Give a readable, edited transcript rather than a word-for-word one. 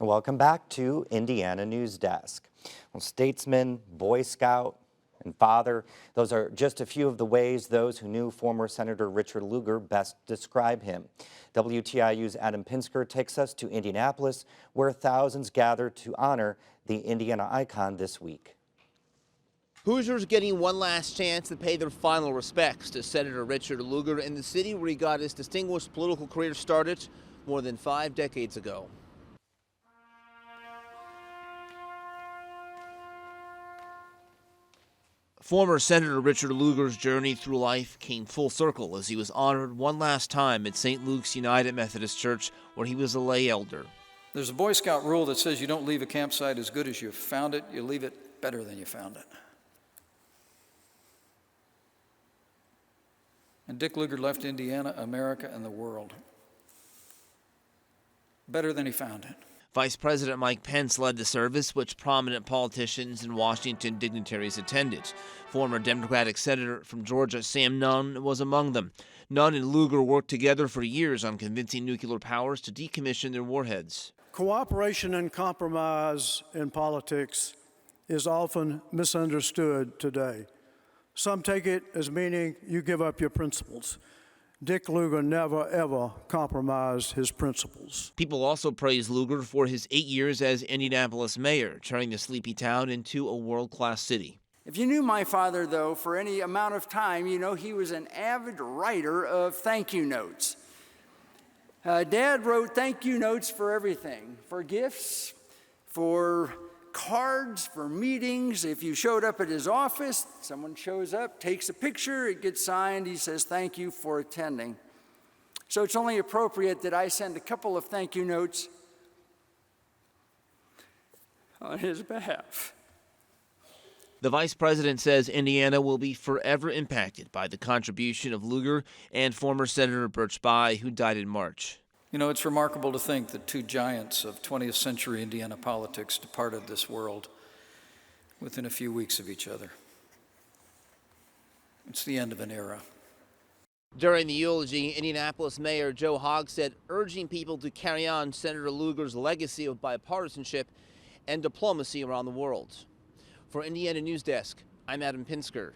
Welcome back to Indiana Newsdesk. Well, statesman, Boy Scout, and father, those are just a few of the ways those who knew former Senator Richard Lugar best describe him. WTIU's Adam Pinsker takes us to Indianapolis, where thousands gathered to honor the Indiana icon this week. Hoosiers getting one last chance to pay their final respects to Senator Richard Lugar in the city where he got his distinguished political career started more than 5 decades ago. Former Senator Richard Lugar's journey through life came full circle as he was honored one last time at St. Luke's United Methodist Church, where he was a lay elder. There's a Boy Scout rule that says you don't leave a campsite as good as you found it, you leave it better than you found it. And Dick Lugar left Indiana, America, and the world better than he found it. Vice President Mike Pence led the service, which prominent politicians and Washington dignitaries attended. Former Democratic Senator from Georgia Sam Nunn was among them. Nunn and Lugar worked together for years on convincing nuclear powers to decommission their warheads. Cooperation and compromise in politics is often misunderstood today. Some take it as meaning you give up your principles. Dick Lugar never, ever compromised his principles. People also praise Lugar for his 8 years as Indianapolis mayor, turning the sleepy town into a world-class city. If you knew my father, though, for any amount of time, you know he was an avid writer of thank you notes. Dad wrote thank you notes for everything, for gifts, for cards, for meetings. If you showed up at his office, someone shows up, takes a picture, it gets signed, he says thank you for attending. So it's only appropriate that I send a couple of thank you notes on his behalf. The vice president says Indiana will be forever impacted by the contribution of Lugar and former Senator Birch Bayh, who died in March. You know, it's remarkable to think that two giants of 20th century Indiana politics departed this world within a few weeks of each other. It's the end of an era. During the eulogy, Indianapolis Mayor Joe Hogsett urging people to carry on Senator Lugar's legacy of bipartisanship and diplomacy around the world. For Indiana Newsdesk, I'm Adam Pinsker.